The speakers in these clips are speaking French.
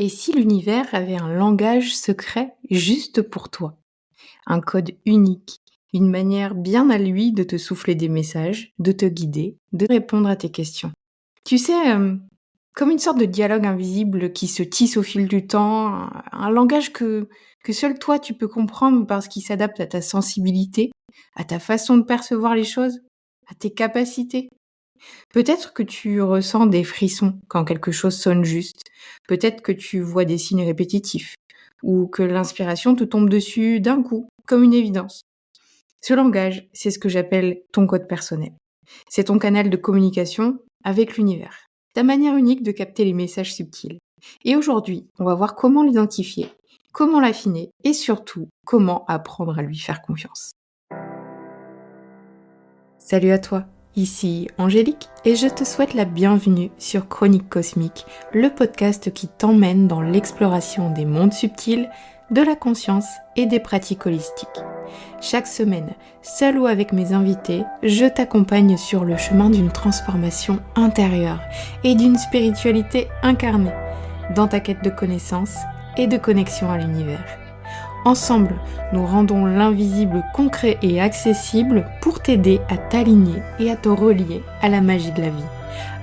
Et si l'univers avait un langage secret juste pour toi? Un code unique, une manière bien à lui de te souffler des messages, de te guider, de répondre à tes questions. Tu sais, comme une sorte de dialogue invisible qui se tisse au fil du temps, un langage que seul toi tu peux comprendre parce qu'il s'adapte à ta sensibilité, à ta façon de percevoir les choses, à tes capacités. Peut-être que tu ressens des frissons quand quelque chose sonne juste. Peut-être que tu vois des signes répétitifs ou que l'inspiration te tombe dessus d'un coup, comme une évidence. Ce langage, c'est ce que j'appelle ton code personnel. C'est ton canal de communication avec l'univers. Ta manière unique de capter les messages subtils. Et aujourd'hui, on va voir comment l'identifier, comment l'affiner et surtout comment apprendre à lui faire confiance. Salut à toi, ici Angélique et je te souhaite la bienvenue sur Chronique Cosmique, le podcast qui t'emmène dans l'exploration des mondes subtils, de la conscience et des pratiques holistiques. Chaque semaine, seul ou avec mes invités, je t'accompagne sur le chemin d'une transformation intérieure et d'une spiritualité incarnée dans ta quête de connaissance et de connexion à l'univers. Ensemble, nous rendons l'invisible concret et accessible pour t'aider à t'aligner et à te relier à la magie de la vie.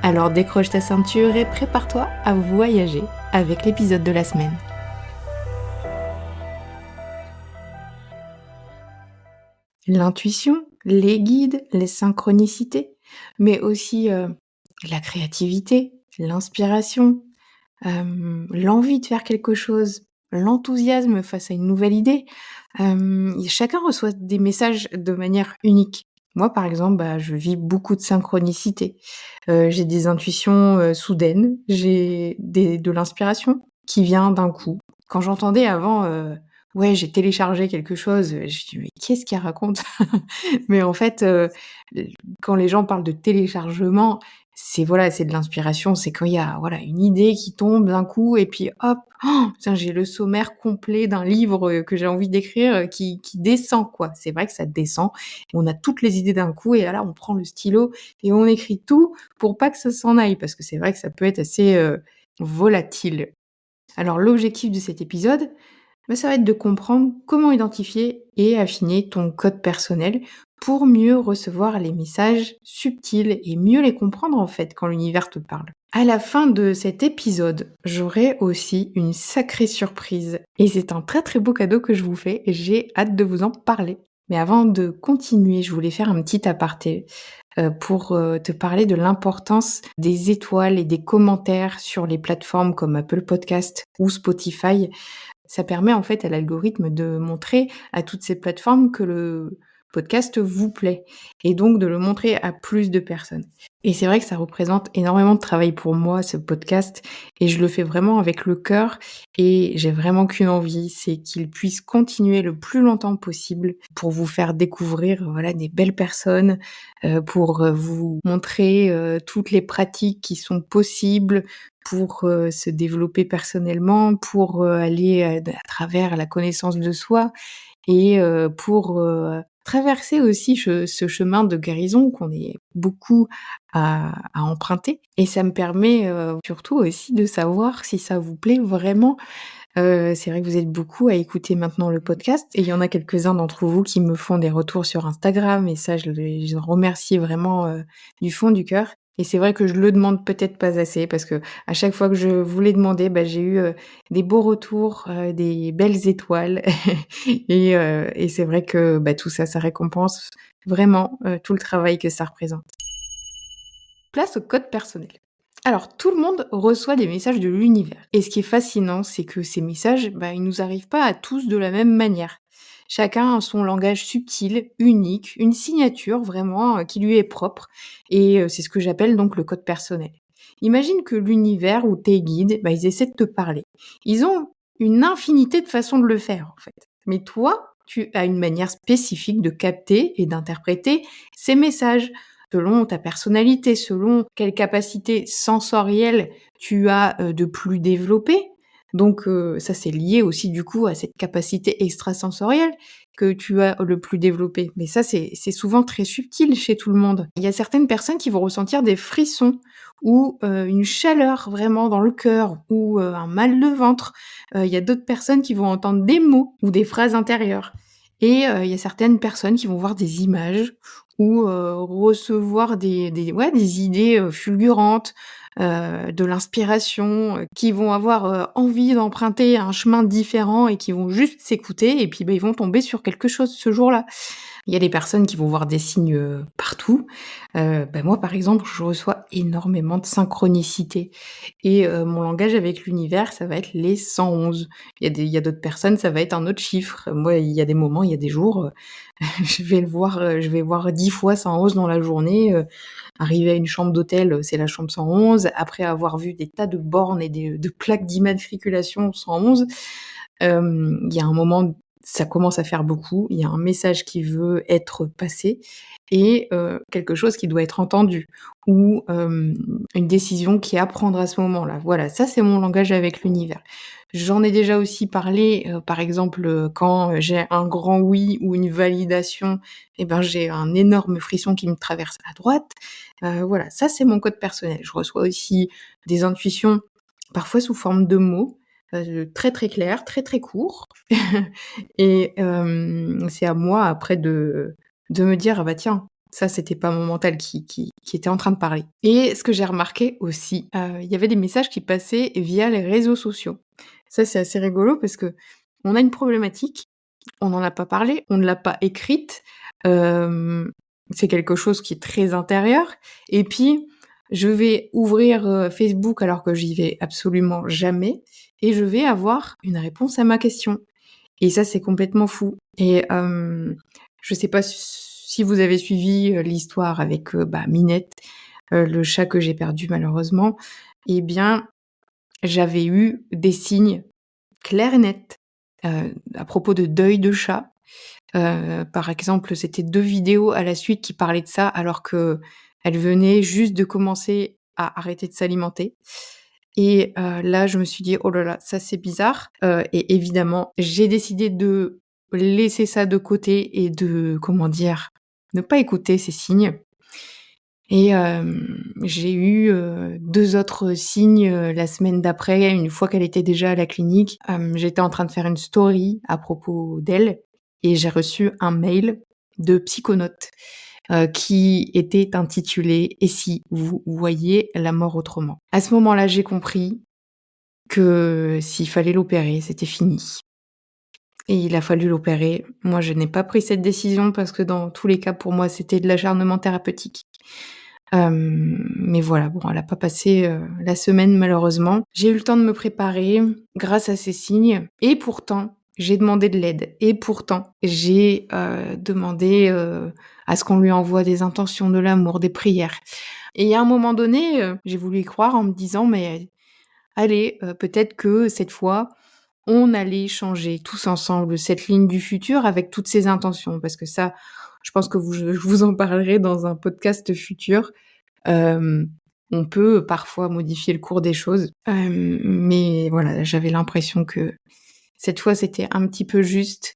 Alors décroche ta ceinture et prépare-toi à voyager avec l'épisode de la semaine. L'intuition, les guides, les synchronicités, mais aussi la créativité, l'inspiration, l'envie de faire quelque chose, l'enthousiasme face à une nouvelle idée. Chacun reçoit des messages de manière unique. Moi, par exemple, je vis beaucoup de synchronicité. J'ai des intuitions, soudaines, de l'inspiration qui vient d'un coup. Quand j'entendais avant, ouais, j'ai téléchargé quelque chose, je dis: «Mais qu'est-ce qu'elle raconte?» Mais en fait, quand les gens parlent de téléchargement, c'est voilà, c'est de l'inspiration, c'est quand il y a, voilà, une idée qui tombe d'un coup et puis hop, tiens, j'ai le sommaire complet d'un livre, que j'ai envie d'écrire, qui descend, quoi. C'est vrai que ça descend. On a toutes les idées d'un coup et là, on prend le stylo et on écrit tout pour pas que ça s'en aille parce que c'est vrai que ça peut être assez, volatile. Alors l'objectif de cet épisode, ça va être de comprendre comment identifier et affiner ton code personnel pour mieux recevoir les messages subtils et mieux les comprendre en fait quand l'univers te parle. À la fin de cet épisode, j'aurai aussi une sacrée surprise et c'est un très très beau cadeau que je vous fais et j'ai hâte de vous en parler. Mais avant de continuer, je voulais faire un petit aparté pour te parler de l'importance des étoiles et des commentaires sur les plateformes comme Apple Podcast ou Spotify. Ça permet en fait à l'algorithme de montrer à toutes ces plateformes que le podcast vous plaît et donc de le montrer à plus de personnes. Et c'est vrai que ça représente énormément de travail pour moi, ce podcast, et je le fais vraiment avec le cœur et j'ai vraiment qu'une envie, c'est qu'il puisse continuer le plus longtemps possible pour vous faire découvrir, voilà, des belles personnes, pour, vous montrer, toutes les pratiques qui sont possibles, pour, se développer personnellement, pour, aller, à travers la connaissance de soi et pour, traverser aussi ce chemin de guérison qu'on est beaucoup à emprunter et ça me permet, surtout aussi de savoir si ça vous plaît vraiment. C'est vrai que vous êtes beaucoup à écouter maintenant le podcast et il y en a quelques-uns d'entre vous qui me font des retours sur Instagram et ça je remercie vraiment, du fond du cœur et c'est vrai que je le demande peut-être pas assez parce que à chaque fois que je vous l'ai demandé, j'ai eu, des beaux retours, des belles étoiles et c'est vrai que, tout ça, ça récompense vraiment, tout le travail que ça représente. Place au code personnel. Alors, tout le monde reçoit des messages de l'univers. Et ce qui est fascinant, c'est que ces messages, ils nous arrivent pas à tous de la même manière. Chacun a son langage subtil, unique, une signature vraiment qui lui est propre. Et c'est ce que j'appelle donc le code personnel. Imagine que l'univers ou tes guides, ils essaient de te parler. Ils ont une infinité de façons de le faire, en fait. Mais toi, tu as une manière spécifique de capter et d'interpréter ces messages selon ta personnalité, selon quelles capacités sensorielles tu as, de plus développées. Donc ça, c'est lié aussi du coup à cette capacité extrasensorielle que tu as le plus développée. Mais ça, c'est souvent très subtil chez tout le monde. Il y a certaines personnes qui vont ressentir des frissons ou une chaleur vraiment dans le cœur ou un mal de ventre. Il y a d'autres personnes qui vont entendre des mots ou des phrases intérieures et il y a certaines personnes qui vont voir des images ou recevoir des idées, fulgurantes, de l'inspiration, qui vont avoir, envie d'emprunter un chemin différent et qui vont juste s'écouter et puis, ils vont tomber sur quelque chose ce jour-là. Il y a des personnes qui vont voir des signes, partout. Moi, par exemple, je reçois énormément de synchronicité et mon langage avec l'univers, ça va être les 111. Il y a d'autres personnes, ça va être un autre chiffre. Moi, il y a des moments, il y a des jours, je vais voir 10 fois 111 dans la journée, arriver à une chambre d'hôtel, c'est la chambre 111. Après avoir vu des tas de bornes et de plaques d'immatriculation 111, il y a un moment, ça commence à faire beaucoup. Il y a un message qui veut être passé et quelque chose qui doit être entendu ou une décision qui est à prendre à ce moment-là. Voilà, ça c'est mon langage avec l'univers. J'en ai déjà aussi parlé, par exemple, quand j'ai un grand oui ou une validation, j'ai un énorme frisson qui me traverse la droite. Voilà, ça c'est mon code personnel. Je reçois aussi des intuitions, parfois sous forme de mots, très, très clairs, très, très courts et c'est à moi après de me dire: «Ah bah tiens, ça c'était pas mon mental qui était en train de parler». Et ce que j'ai remarqué aussi, il y avait des messages qui passaient via les réseaux sociaux. Ça, c'est assez rigolo parce qu'on a une problématique, on n'en a pas parlé, on ne l'a pas écrite, hem, c'est quelque chose qui est très intérieur et puis je vais ouvrir, Facebook alors que j'y vais absolument jamais et je vais avoir une réponse à ma question et ça, c'est complètement fou et je sais pas si vous avez suivi, l'histoire avec, Minette, le chat que j'ai perdu malheureusement. Eh bien, j'avais eu des signes clairs et nets, à propos de deuil de chat. Par exemple, c'était 2 vidéos à la suite qui parlaient de ça, alors qu'elle venait juste de commencer à arrêter de s'alimenter et là, je me suis dit: «Oh là là, ça c'est bizarre», et évidemment, j'ai décidé de laisser ça de côté et de, comment dire? Ne pas écouter ces signes et j'ai eu, 2 autres signes, la semaine d'après, une fois qu'elle était déjà à la clinique. J'étais en train de faire une story à propos d'elle et j'ai reçu un mail de Psychonautes, qui était intitulé: «Et si vous voyiez la mort autrement?» À ce moment-là, j'ai compris que s'il fallait l'opérer, c'était fini et il a fallu l'opérer. Moi, je n'ai pas pris cette décision parce que dans tous les cas, pour moi, c'était de l'acharnement thérapeutique. Mais voilà, bon, elle a pas passé, la semaine malheureusement. J'ai eu le temps de me préparer grâce à ces signes et pourtant, j'ai demandé de l'aide et pourtant, j'ai, demandé, à ce qu'on lui envoie des intentions, de l'amour, des prières et à un moment donné, j'ai voulu y croire en me disant: «Mais allez, peut-être que cette fois, on allait changer tous ensemble cette ligne du futur avec toutes ces intentions». Parce que ça, je pense que je vous en parlerai dans un podcast futur. Hem, on peut parfois modifier le cours des choses, mais voilà, j'avais l'impression que cette fois, c'était un petit peu juste,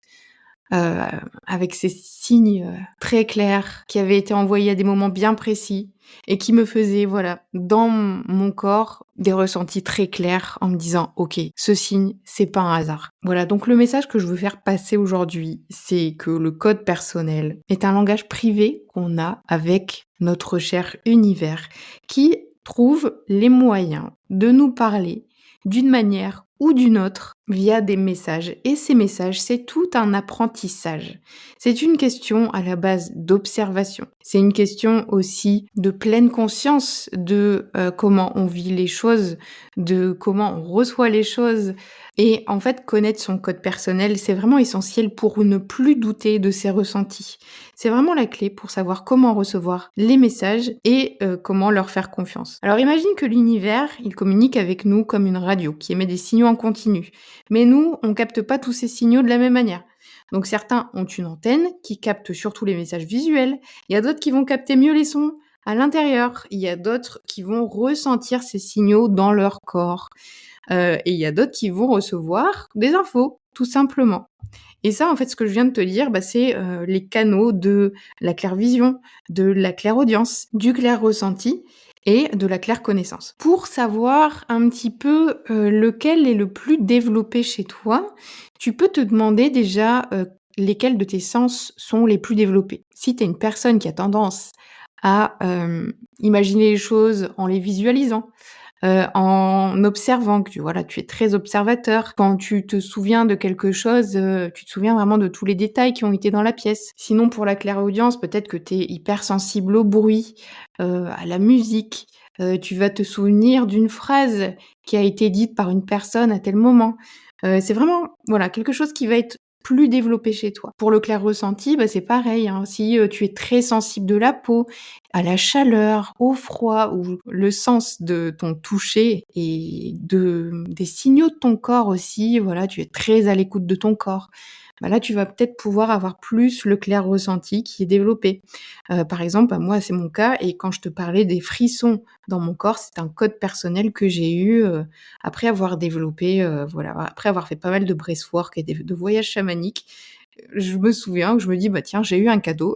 heu, avec ces signes, très clairs qui avaient été envoyés à des moments bien précis et qui me faisaient, voilà, dans mon corps, des ressentis très clairs en me disant: «OK, ce signe, c'est pas un hasard». Voilà, donc le message que je veux faire passer aujourd'hui, c'est que le code personnel est un langage privé qu'on a avec notre cher univers, qui trouve les moyens de nous parler d'une manière ou d'une autre via des messages. Et ces messages, c'est tout un apprentissage. C'est une question à la base d'observation. C'est une question aussi de pleine conscience de comment on vit les choses, de comment on reçoit les choses. Et en fait, connaître son code personnel, c'est vraiment essentiel pour ne plus douter de ses ressentis. C'est vraiment la clé pour savoir comment recevoir les messages et comment leur faire confiance. Alors imagine que l'univers, il communique avec nous comme une radio qui émet des signaux en continu. Mais nous, on capte pas tous ces signaux de la même manière. Donc certains ont une antenne qui capte surtout les messages visuels. Il y a d'autres qui vont capter mieux les sons à l'intérieur. Il y a d'autres qui vont ressentir ces signaux dans leur corps. Et il y a d'autres qui vont recevoir des infos, tout simplement. Et ça, en fait, ce que je viens de te dire, c'est, les canaux de la clairvision, de la clairaudience, du clair ressenti et de la claire connaissance. Pour savoir un petit peu, lequel est le plus développé chez toi, tu peux te demander déjà, lesquels de tes sens sont les plus développés. Si tu es une personne qui a tendance à, imaginer les choses en les visualisant, en observant, que tu es très observateur. Quand tu te souviens de quelque chose, tu te souviens vraiment de tous les détails qui ont été dans la pièce. Sinon pour la clairaudience, peut-être que tu es hypersensible au bruit, à la musique, tu vas te souvenir d'une phrase qui a été dite par une personne à tel moment. C'est vraiment, quelque chose qui va être plus développé chez toi. Pour le clair ressenti, c'est pareil, hein. Si, tu es très sensible de la peau, à la chaleur, au froid ou le sens de ton toucher et des signaux de ton corps aussi, tu es très à l'écoute de ton corps. Là, tu vas peut-être pouvoir avoir plus le clair ressenti qui est développé. Par exemple, moi, c'est mon cas et quand je te parlais des frissons dans mon corps, c'est un code personnel que j'ai eu, après avoir développé, après avoir fait pas mal de breathwork et de voyages chamaniques. Je me souviens que je me dis: «Bah, tiens, j'ai eu un cadeau».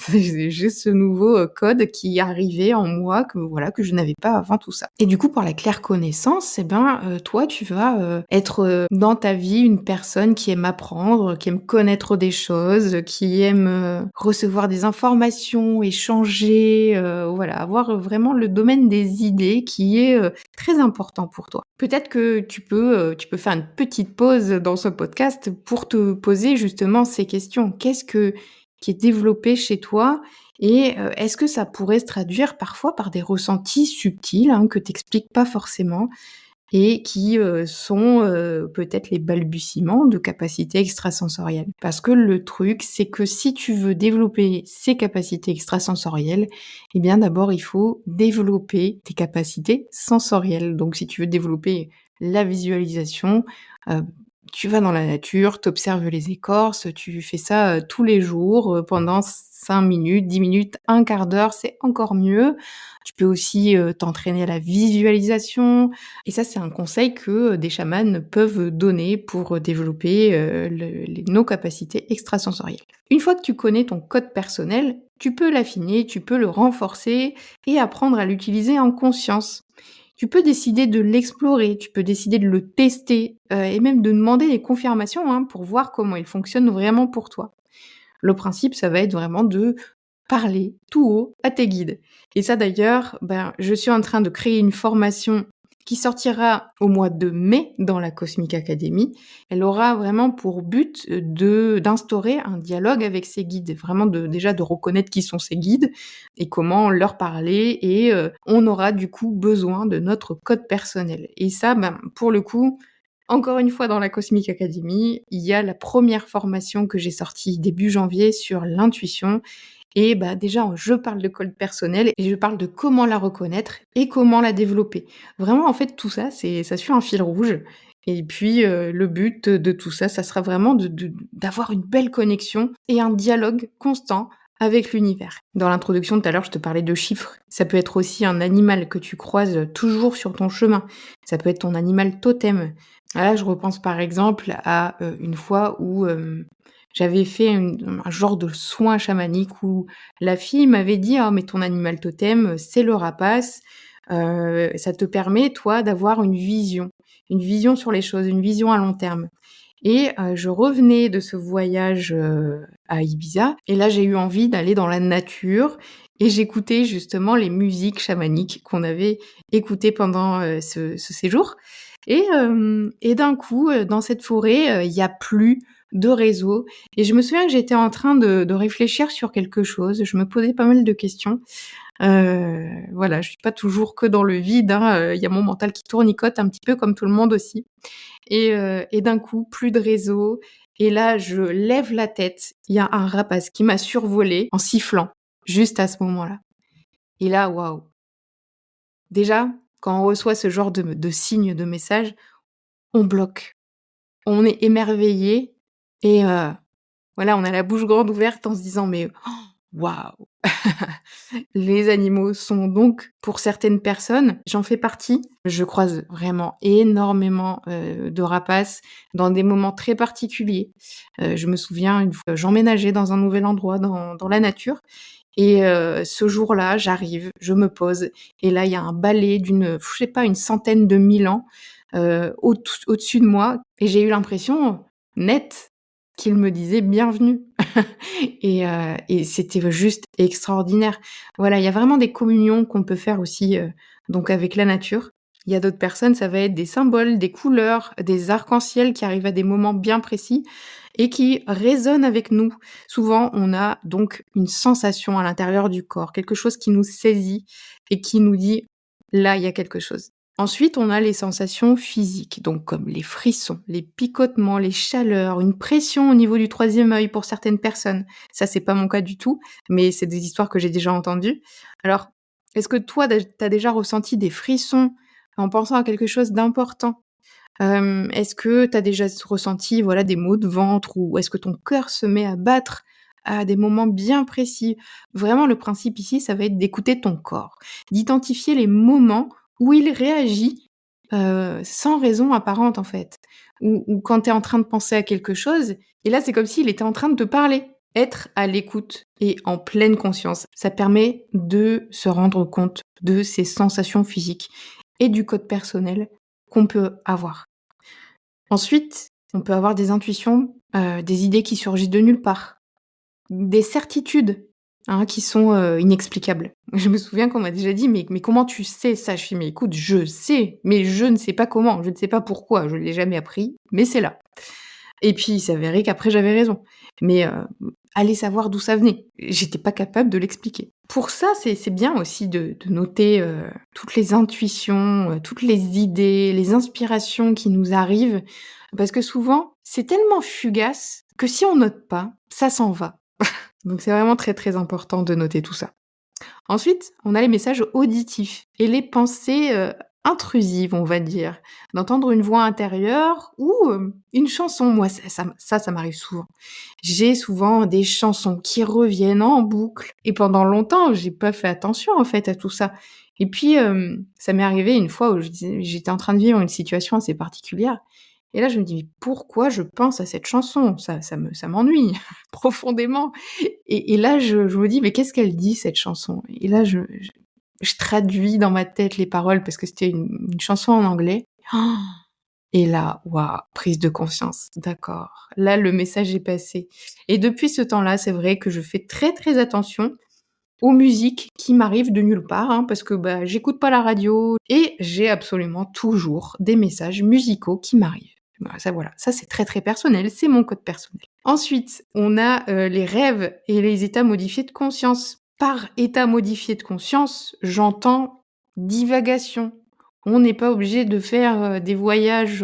J'ai ce nouveau, code qui arrivait en moi que je n'avais pas avant tout ça. Et du coup, pour la claire connaissance, toi, tu vas, être, dans ta vie une personne qui aime apprendre, qui aime connaître des choses, qui aime, recevoir des informations, échanger, avoir, vraiment le domaine des idées qui est, très important pour toi. Peut-être que tu peux faire une petite pause dans ce podcast pour te poser justement ces questions. Qu'est-ce qui est développé chez toi et est-ce que ça pourrait se traduire parfois par des ressentis subtils, hein, que tu expliques pas forcément et qui, sont, peut-être les balbutiements de capacités extrasensorielles? Parce que le truc, c'est que si tu veux développer ces capacités extrasensorielles, eh bien d'abord il faut développer tes capacités sensorielles. Donc si tu veux développer la visualisation, heu, tu vas dans la nature, tu observes les écorces, tu fais ça, tous les jours, pendant 5 minutes, 10 minutes, un quart d'heure, c'est encore mieux. Tu peux aussi, t'entraîner à la visualisation, et ça, c'est un conseil que, des chamans peuvent donner pour, développer, nos capacités extrasensorielles. Une fois que tu connais ton code personnel, tu peux l'affiner, tu peux le renforcer et apprendre à l'utiliser en conscience. Tu peux décider de l'explorer, tu peux décider de le tester, et même de demander des confirmations, hein, pour voir comment il fonctionne vraiment pour toi. Le principe, ça va être vraiment de parler tout haut à tes guides. Et ça d'ailleurs, je suis en train de créer une formation qui sortira au mois de mai dans la Cosmic Academy. Elle aura vraiment pour but, d'instaurer un dialogue avec ses guides, vraiment déjà de reconnaître qui sont ses guides et comment leur parler, et on aura du coup besoin de notre code personnel. Et ça, pour le coup, encore une fois dans la Cosmic Academy, il y a la première formation que j'ai sortie début janvier sur l'intuition, et déjà, je parle de code personnel et je parle de comment la reconnaître et comment la développer. Vraiment, en fait, tout ça, ça suit un fil rouge, et puis, le but de tout ça, ça sera vraiment d'avoir une belle connexion et un dialogue constant avec l'univers. Dans l'introduction, tout à l'heure, je te parlais de chiffres. Ça peut être aussi un animal que tu croises toujours sur ton chemin. Ça peut être ton animal totem. Là, je repense par exemple à, une fois où, j'avais fait un genre de soin chamanique où la fille m'avait dit: «Ah mais ton animal totem, c'est le rapace, ça te permet toi d'avoir une vision sur les choses, une vision à long terme». Et je revenais de ce voyage, à Ibiza, et là j'ai eu envie d'aller dans la nature et j'écoutais justement les musiques chamaniques qu'on avait écoutées pendant, ce séjour, et d'un coup, dans cette forêt, il y a plus de réseau, et je me souviens que j'étais en train de réfléchir sur quelque chose. Je me posais pas mal de questions. Je suis pas toujours que dans le vide, hein, il y a mon mental qui tournicote un petit peu comme tout le monde aussi, et d'un coup, plus de réseau, et là, je lève la tête, il y a un rapace qui m'a survolé en sifflant, juste à ce moment-là, et là, waouh! Déjà, quand on reçoit ce genre de signes, de messages, on bloque. On est émerveillé, et on a la bouche grande ouverte en se disant: «Mais waouh!» Les animaux sont donc, pour certaines personnes, j'en fais partie, je croise vraiment énormément, de rapaces dans des moments très particuliers. Je me souviens une fois, j'emménageais dans un nouvel endroit dans la nature, Et ce jour-là, j'arrive, je me pose et là, il y a un balai d'une, je sais pas, une centaine de mille ans, au-dessus de moi et j'ai eu l'impression, nette, qu'il me disait: «Bienvenue». Et c'était juste extraordinaire. Voilà, il y a vraiment des communions qu'on peut faire aussi, donc avec la nature. Il y a d'autres personnes, ça va être des symboles, des couleurs, des arcs-en-ciel qui arrivent à des moments bien précis et qui résonnent avec nous. Souvent, on a donc une sensation à l'intérieur du corps, quelque chose qui nous saisit et qui nous dit: «Là, il y a quelque chose». Ensuite, on a les sensations physiques, donc comme les frissons, les picotements, les chaleurs, une pression au niveau du troisième œil pour certaines personnes. Ça, c'est pas mon cas du tout, mais c'est des histoires que j'ai déjà entendues. Alors, est-ce que toi, tu as déjà ressenti des frissons en pensant à quelque chose d'important? Est-ce que tu as déjà ressenti, voilà, des maux de ventre ou est-ce que ton cœur se met à battre à des moments bien précis? Vraiment, le principe ici, ça va être d'écouter ton corps, d'identifier les moments où il réagit, sans raison apparente, en fait. Ou quand tu es en train de penser à quelque chose et là, c'est comme s'il était en train de te parler. Être à l'écoute et en pleine conscience, ça permet de se rendre compte de ces sensations physiques et du code personnel qu'on peut avoir. Ensuite, on peut avoir des intuitions, des idées qui surgissent de nulle part, des certitudes, hein, qui sont, inexplicables. Je me souviens qu'on m'a déjà dit: «Mais comment tu sais ça?» Je fais: «Mais écoute, je sais, mais je ne sais pas comment, je ne sais pas pourquoi, je ne l'ai jamais appris, mais c'est là». Et puis il s'avérait qu'après j'avais raison. Mais, aller savoir d'où ça venait. J'étais pas capable de l'expliquer. Pour ça, c'est bien aussi de noter, toutes les intuitions, toutes les idées, les inspirations qui nous arrivent, parce que souvent, c'est tellement fugace que si on note pas, ça s'en va. Donc c'est vraiment très, très important de noter tout ça. Ensuite, on a les messages auditifs et les pensées, intrusives, on va dire. D'entendre une voix intérieure ou, une chanson. Moi, ça m'arrive souvent. J'ai souvent des chansons qui reviennent en boucle et pendant longtemps, j'ai pas fait attention, en fait, à tout ça. Et puis, ça m'est arrivé une fois où j'étais en train de vivre une situation assez particulière et là, je me dis: «Mais pourquoi je pense à cette chanson? Ça m'ennuie profondément». Et là, je me dis: «Mais qu'est-ce qu'elle dit cette chanson?» Et là, je traduis dans ma tête les paroles parce que c'était une chanson en anglais. Et là, waouh, prise de conscience, d'accord. Là, le message est passé. Et depuis ce temps-là, c'est vrai que je fais très, très attention aux musiques qui m'arrivent de nulle part, hein, parce que, bah, j'écoute pas la radio et j'ai absolument toujours des messages musicaux qui m'arrivent. Voilà, ça c'est très, très personnel, c'est mon code personnel. Ensuite, on a, les rêves et les états modifiés de conscience. Par état modifié de conscience, j'entends divagation. On n'est pas obligé de faire, des voyages,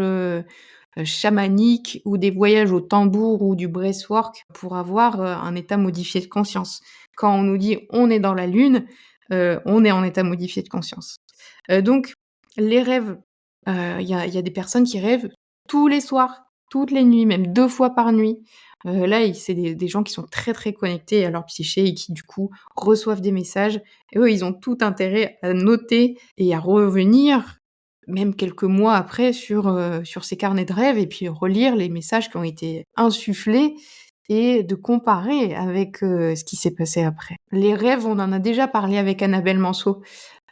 chamaniques ou des voyages au tambour ou du breathwork pour avoir, un état modifié de conscience. Quand on nous dit: «On est dans la lune», on est en état modifié de conscience. Donc les rêves, il y a des personnes qui rêvent tous les soirs, toutes les nuits, même 2 fois par nuit. Là, c'est des gens qui sont très, très connectés à leur psyché et qui, du coup, reçoivent des messages. Et eux, ils ont tout intérêt à noter et à revenir, même quelques mois après, sur ces carnets de rêves et puis relire les messages qui ont été insufflés et de comparer avec, ce qui s'est passé après. Les rêves, on en a déjà parlé avec Annabelle Manceau,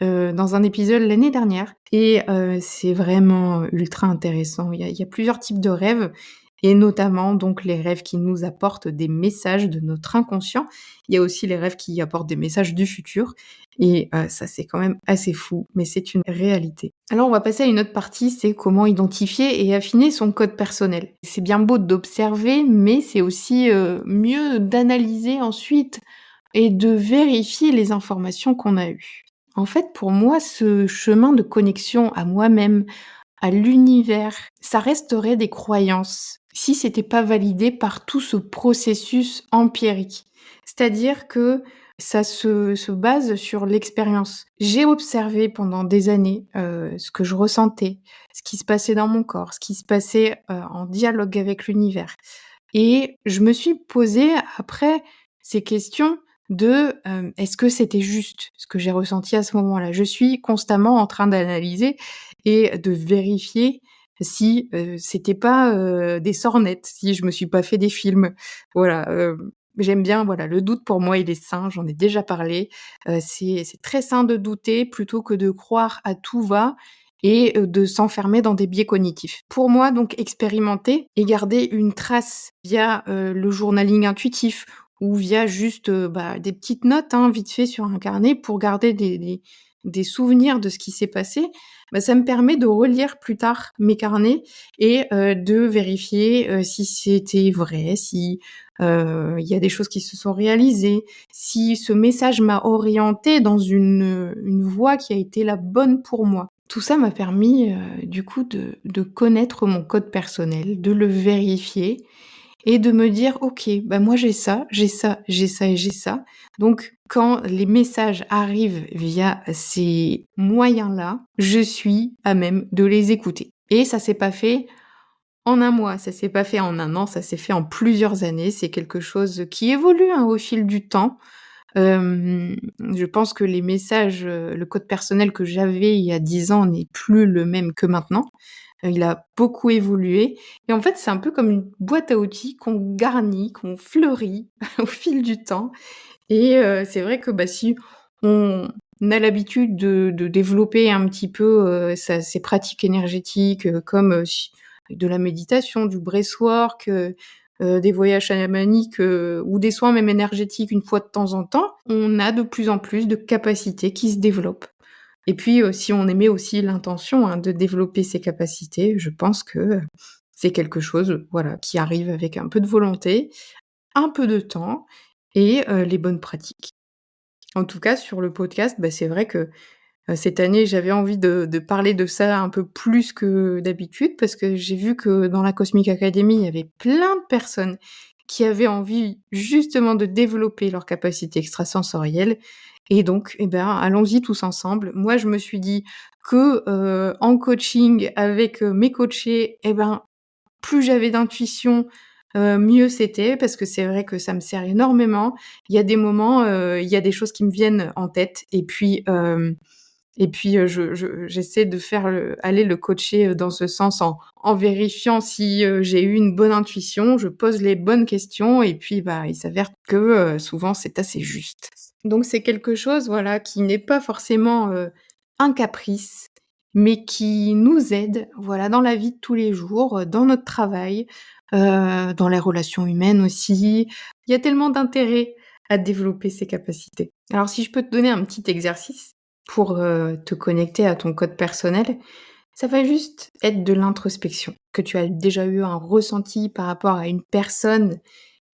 dans un épisode l'année dernière et c'est vraiment ultra intéressant. Il y a plusieurs types de rêves et notamment donc les rêves qui nous apportent des messages de notre inconscient. Il y a aussi les rêves qui apportent des messages du futur et ça, c'est quand même assez fou, mais c'est une réalité. Alors on va passer à une autre partie, c'est comment identifier et affiner son code personnel. C'est bien beau d'observer, mais c'est aussi, mieux d'analyser ensuite et de vérifier les informations qu'on a eues. En fait, pour moi, ce chemin de connexion à moi-même, à l'univers, ça resterait des croyances si c'était pas validé par tout ce processus empirique. C'est-à-dire que ça se base sur l'expérience. J'ai observé pendant des années, ce que je ressentais, ce qui se passait dans mon corps, ce qui se passait, en dialogue avec l'univers et je me suis posé après ces questions de, est-ce que c'était juste ce que j'ai ressenti à ce moment-là? Je suis constamment en train d'analyser et de vérifier si, c'était pas, des sornettes, si je me suis pas fait des films. Voilà, J'aime bien, voilà, le doute pour moi il est sain, j'en ai déjà parlé. C'est très sain de douter plutôt que de croire à tout va et de s'enfermer dans des biais cognitifs. Pour moi donc expérimenter et garder une trace via, le journaling intuitif ou via juste, des petites notes, hein, vite fait sur un carnet pour garder des souvenirs de ce qui s'est passé, ça me permet de relire plus tard mes carnets et de vérifier, si c'était vrai, si il y a des choses qui se sont réalisées, si ce message m'a orientée dans une voie qui a été la bonne pour moi. Tout ça m'a permis, du coup de connaître mon code personnel, de le vérifier et de me dire: «OK, moi j'ai ça, j'ai ça, j'ai ça et j'ai ça». Donc quand les messages arrivent via ces moyens-là, je suis à même de les écouter et ça s'est pas fait en un mois, ça s'est pas fait en un an, ça s'est fait en plusieurs années. C'est quelque chose qui évolue, hein, au fil du temps. Je pense que les messages, le code personnel que j'avais il y a 10 ans n'est plus le même que maintenant. Il a beaucoup évolué et en fait, c'est un peu comme une boîte à outils qu'on garnit, qu'on fleurit au fil du temps et c'est vrai que, si on a l'habitude de développer un petit peu, ses pratiques énergétiques, comme, de la méditation, du breathwork, des voyages chamaniques, ou des soins même énergétiques une fois de temps en temps, on a de plus en plus de capacités qui se développent. Et puis, si on émet aussi l'intention, hein, de développer ses capacités, je pense que, c'est quelque chose, voilà, qui arrive avec un peu de volonté, un peu de temps et les bonnes pratiques. En tout cas, sur le podcast, c'est vrai que, cette année, j'avais envie de parler de ça un peu plus que d'habitude parce que j'ai vu que dans la Cosmic Academy, il y avait plein de personnes qui avaient envie justement de développer leurs capacités extrasensorielles et donc allons-y tous ensemble. Moi, je me suis dit que, en coaching avec, mes coachés plus j'avais d'intuition, mieux c'était parce que c'est vrai que ça me sert énormément. Il y a des moments, il y a des choses qui me viennent en tête et puis, j'essaie de faire aller le coacher, dans ce sens en vérifiant si, j'ai eu une bonne intuition. Je pose les bonnes questions et puis, il s'avère que, souvent c'est assez juste. Donc c'est quelque chose, voilà, qui n'est pas forcément, un caprice, mais qui nous aide, voilà, dans la vie de tous les jours, dans notre travail, dans les relations humaines aussi. Il y a tellement d'intérêt à développer ces capacités. Alors si je peux te donner un petit exercice pour, te connecter à ton code personnel, ça va juste être de l'introspection. Que tu as déjà eu un ressenti par rapport à une personne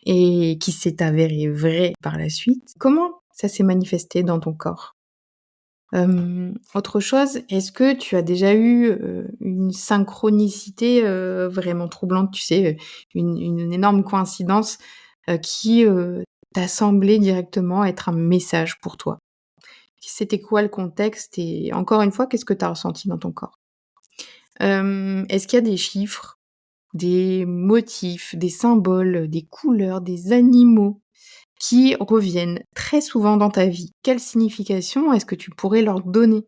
et qui s'est avéré vrai par la suite. Comment ça s'est manifesté dans ton corps? Autre chose, est-ce que tu as déjà eu, une synchronicité, vraiment troublante, tu sais, une énorme coïncidence, qui, t'a semblé directement être un message pour toi? C'était quoi le contexte et encore une fois, qu'est-ce que tu as ressenti dans ton corps? Est-ce qu'il y a des chiffres, des motifs, des symboles, des couleurs, des animaux qui reviennent très souvent dans ta vie? Quelle signification est-ce que tu pourrais leur donner?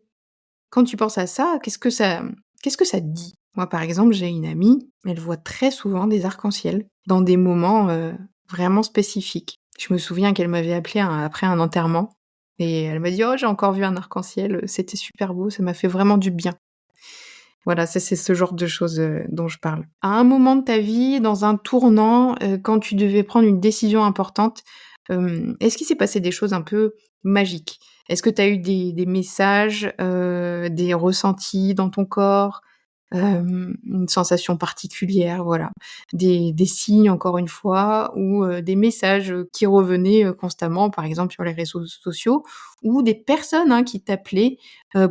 Quand tu penses à ça, qu'est-ce que ça te dit? Moi, par exemple, j'ai une amie, elle voit très souvent des arcs-en-ciel dans des moments, vraiment spécifiques. Je me souviens qu'elle m'avait appelé après un enterrement et elle m'a dit: «Oh, j'ai encore vu un arc-en-ciel, c'était super beau, ça m'a fait vraiment du bien». Voilà, ça, c'est ce genre de choses, dont je parle. À un moment de ta vie, dans un tournant, quand tu devais prendre une décision importante, est-ce qu'il s'est passé des choses un peu magiques? Est-ce que tu as eu des messages, des ressentis dans ton corps, une sensation particulière, voilà? Des signes encore une fois ou, des messages, qui revenaient, constamment, par exemple sur les réseaux sociaux ou des personnes, hein, qui t'appelaient,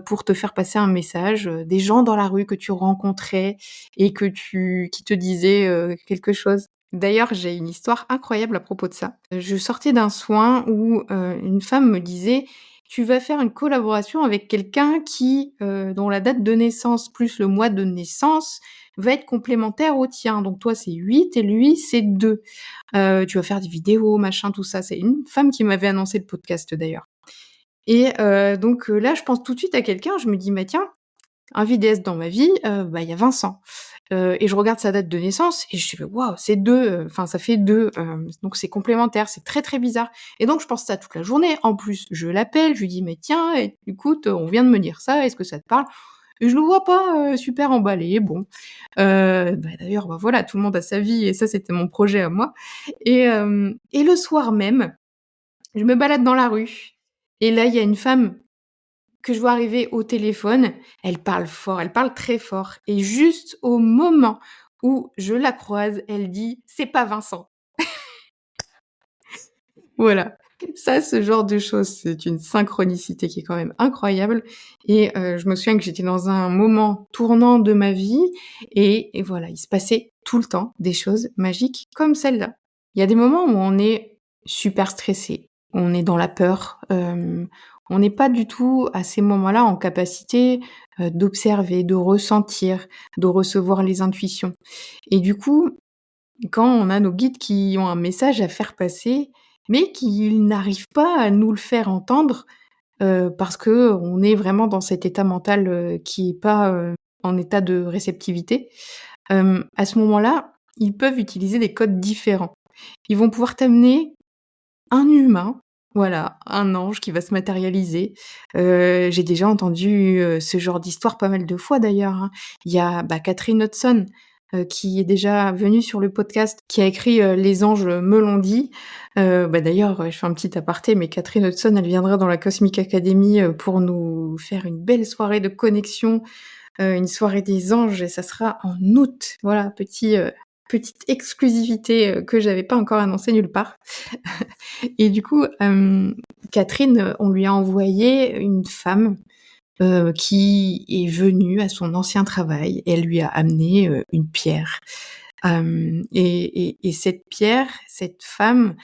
pour te faire passer un message, des gens dans la rue que tu rencontrais et qui te disaient, quelque chose. D'ailleurs, j'ai une histoire incroyable à propos de ça. Je sortais d'un soin où, une femme me disait: «Tu vas faire une collaboration avec quelqu'un qui, dont la date de naissance plus le mois de naissance va être complémentaire au tien. Donc toi, c'est 8 et lui, c'est 2. Tu vas faire des vidéos, machin, tout ça». C'est une femme qui m'avait annoncé le podcast d'ailleurs et donc là, je pense tout de suite à quelqu'un, je me dis: «Bah tiens, un VDS dans ma vie, il y a Vincent» et je regarde sa date de naissance et je fais: «Waouh, c'est 2, enfin ça fait 2, donc c'est complémentaire, c'est très, très bizarre» et donc je pense ça toute la journée. En plus, je l'appelle, je lui dis: «Mais tiens, écoute, on vient de me dire ça, est-ce que ça te parle?» Et je le vois pas, super emballé, bon. D'ailleurs, voilà, tout le monde a sa vie et ça, c'était mon projet à moi et le soir même, je me balade dans la rue et là, il y a une femme que je vois arriver au téléphone. Elle parle fort, elle parle très fort et juste au moment où je la croise, elle dit: «C'est pas Vincent». Voilà. Ça, ce genre de choses, c'est une synchronicité qui est quand même incroyable et je me souviens que j'étais dans un moment tournant de ma vie et voilà, il se passait tout le temps des choses magiques comme celle-là. Il y a des moments où on est super stressé, on est dans la peur, on n'est pas du tout à ces moments-là en capacité, d'observer, de ressentir, de recevoir les intuitions et du coup, quand on a nos guides qui ont un message à faire passer, mais qu'ils n'arrivent pas à nous le faire entendre, parce qu'on est vraiment dans cet état mental, qui est pas, en état de réceptivité, à ce moment-là, ils peuvent utiliser des codes différents. Ils vont pouvoir t'amener un humain, voilà, un ange qui va se matérialiser. J'ai déjà entendu, ce genre d'histoire pas mal de fois d'ailleurs, hein. Il y a, Catherine Hudson, qui est déjà venue sur le podcast, qui a écrit, «Les anges me l'ont dit». D'ailleurs, je fais un petit aparté, mais Catherine Hudson, elle viendra dans la Cosmic Academy, pour nous faire une belle soirée de connexion, une soirée des anges et ça sera en août. Voilà, petite exclusivité, que j'avais pas encore annoncée nulle part. Et du coup, Catherine, on lui a envoyé une femme, qui est venue à son ancien travail et elle lui a amené, une pierre. Et cette pierre, cette femme,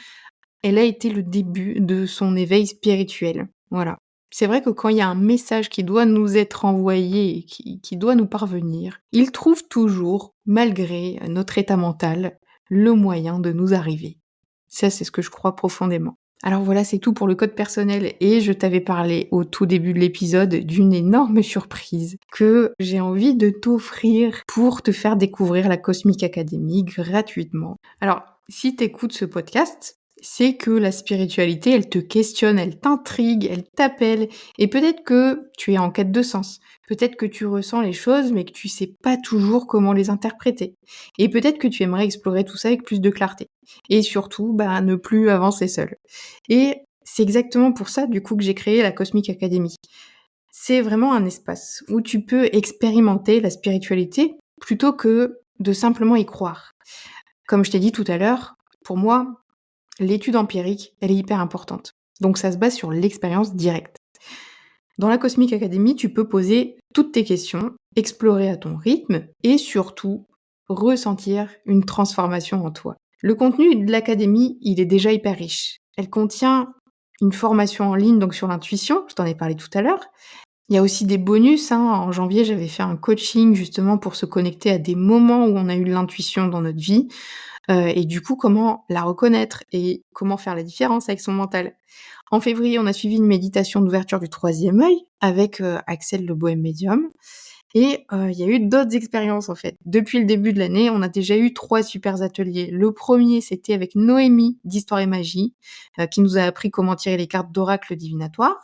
elle a été le début de son éveil spirituel. Voilà. C'est vrai que quand il y a un message qui doit nous être envoyé et qui doit nous parvenir, il trouve toujours, malgré notre état mental, le moyen de nous arriver. Ça, c'est ce que je crois profondément. Alors voilà, c'est tout pour le code personnel et je t'avais parlé au tout début de l'épisode d'une énorme surprise que j'ai envie de t'offrir pour te faire découvrir la Cosmic Academy gratuitement. Alors, si t'écoutes ce podcast, c'est que la spiritualité, elle te questionne, elle t'intrigue, elle t'appelle et peut-être que tu es en quête de sens. Peut-être que tu ressens les choses mais que tu sais pas toujours comment les interpréter. Et peut-être que tu aimerais explorer tout ça avec plus de clarté et surtout, ne plus avancer seul. Et c'est exactement pour ça, du coup, que j'ai créé la Cosmic Academy. C'est vraiment un espace où tu peux expérimenter la spiritualité plutôt que de simplement y croire. Comme je t'ai dit tout à l'heure, pour moi, l'étude empirique, elle est hyper importante. Donc ça se base sur l'expérience directe. Dans la Cosmic Academy, tu peux poser toutes tes questions, explorer à ton rythme et surtout ressentir une transformation en toi. Le contenu de l'académie, il est déjà hyper riche. Elle contient une formation en ligne donc sur l'intuition, je t'en ai parlé tout à l'heure. Il y a aussi des bonus, hein. En janvier, j'avais fait un coaching justement pour se connecter à des moments où on a eu l'intuition dans notre vie, et du coup, comment la reconnaître et comment faire la différence avec son mental. En février, on a suivi une méditation d'ouverture du troisième œil avec, Axel le Bohème Médium et il y a eu d'autres expériences, en fait. Depuis le début de l'année, on a déjà eu 3 super ateliers. Le premier, c'était avec Noémie d'Histoire et Magie, qui nous a appris comment tirer les cartes d'oracle divinatoire.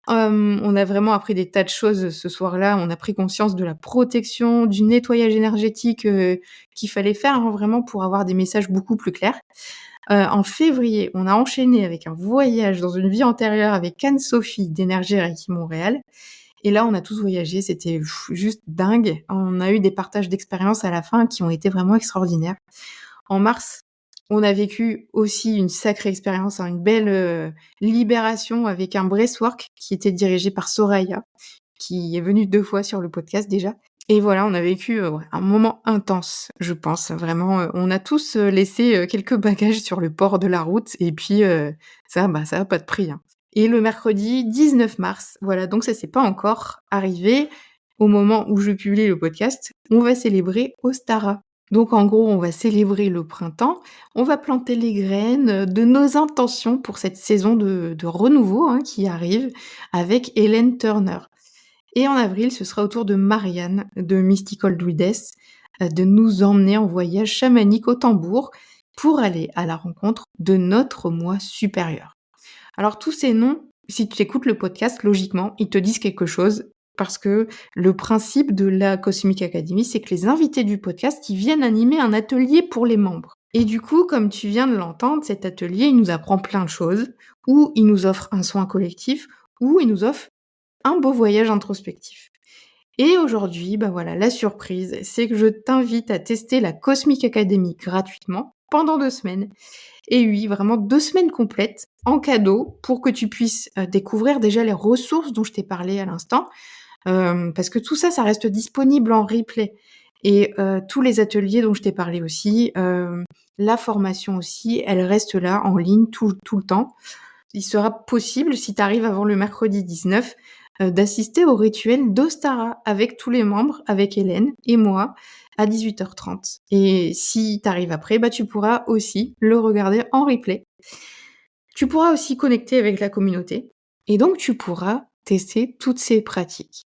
On a vraiment appris des tas de choses, ce soir-là. On a pris conscience de la protection, du nettoyage énergétique, qu'il fallait faire, hein, vraiment pour avoir des messages beaucoup plus clairs. En février, on a enchaîné avec un voyage dans une vie antérieure avec Anne-Sophie d'Énergie Reiki Montréal et là, on a tous voyagé, c'était juste dingue. On a eu des partages d'expériences à la fin qui ont été vraiment extraordinaires. En mars, on a vécu aussi une sacrée expérience, hein, une belle, libération avec un breathwork qui était dirigé par Soraya, qui est venue 2 fois sur le podcast déjà et voilà, on a vécu, ouais, un moment intense, je pense. Vraiment, on a tous, laissé, quelques bagages sur le bord de la route et puis, ça a pas de prix, hein. Et le mercredi 19 mars, voilà, donc ça c'est pas encore arrivé au moment où je publie le podcast, on va célébrer Ostara. Donc en gros, on va célébrer le printemps, on va planter les graines, de nos intentions pour cette saison de renouveau, hein, qui arrive avec Hélène Turner. Et en avril, ce sera au tour de Marianne de Mystical Druidess. de nous emmener en voyage chamanique au tambour pour aller à la rencontre de notre moi supérieur. Alors tous ces noms, si tu écoutes le podcast, logiquement, ils te disent quelque chose parce que le principe de la Cosmic Academy, c'est que les invités du podcast, ils viennent animer un atelier pour les membres. Et du coup, comme tu viens de l'entendre, cet atelier, il nous apprend plein de choses, ou il nous offre un soin collectif, ou il nous offre un beau voyage introspectif. Et aujourd'hui, bah voilà, la surprise, c'est que je t'invite à tester la Cosmic Academy gratuitement pendant 2 semaines. Et oui, vraiment 2 semaines complètes en cadeau pour que tu puisses, découvrir déjà les ressources dont je t'ai parlé à l'instant, parce que tout ça, ça reste disponible en replay et tous les ateliers dont je t'ai parlé aussi, la formation aussi, elle reste là en ligne tout le temps. Il sera possible, si tu arrives avant le mercredi 19, d'assister au rituel d'Ostara avec tous les membres, avec Hélène et moi, à 18h30. Et si tu arrives après, bah, tu pourras aussi le regarder en replay. Tu pourras aussi connecter avec la communauté et donc tu pourras tester toutes ces pratiques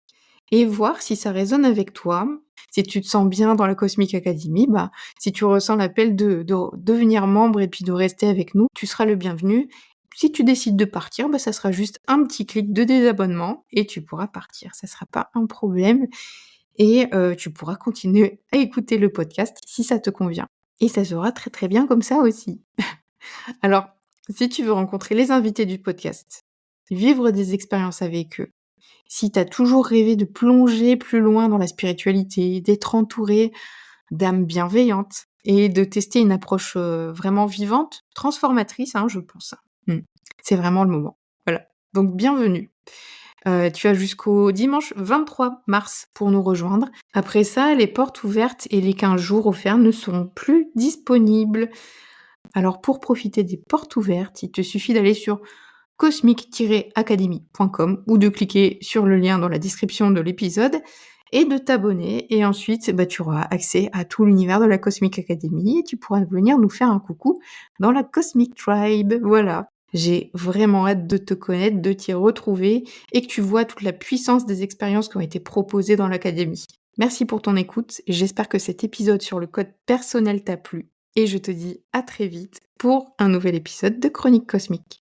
et voir si ça résonne avec toi. Si tu te sens bien dans la Cosmic Academy, bah, si tu ressens l'appel de devenir membre et puis de rester avec nous, tu seras le bienvenu. Si tu décides de partir, bah, ça sera juste un petit clic de désabonnement et tu pourras partir. Ça sera pas un problème et tu pourras continuer à écouter le podcast si ça te convient. Et ça sera très, très bien comme ça aussi. Alors, si tu veux rencontrer les invités du podcast, vivre des expériences avec eux, si tu as toujours rêvé de plonger plus loin dans la spiritualité, d'être entouré d'âmes bienveillantes et de tester une approche, vraiment vivante, transformatrice, hein, je pense. Mmh. C'est vraiment le moment. Voilà. Donc bienvenue. Tu as jusqu'au dimanche 23 mars pour nous rejoindre. Après ça, les portes ouvertes et les 15 jours offerts ne seront plus disponibles. Alors pour profiter des portes ouvertes, il te suffit d'aller sur cosmic-academy.com ou de cliquer sur le lien dans la description de l'épisode et de t'abonner. Et ensuite, bah, tu auras accès à tout l'univers de la Cosmic Academy et tu pourras venir nous faire un coucou dans la Cosmic Tribe. Voilà. J'ai vraiment hâte de te connaître, de t'y retrouver et que tu vois toute la puissance des expériences qui ont été proposées dans l'Académie. Merci pour ton écoute et j'espère que cet épisode sur le code personnel t'a plu. Et je te dis à très vite pour un nouvel épisode de Chronique Cosmique.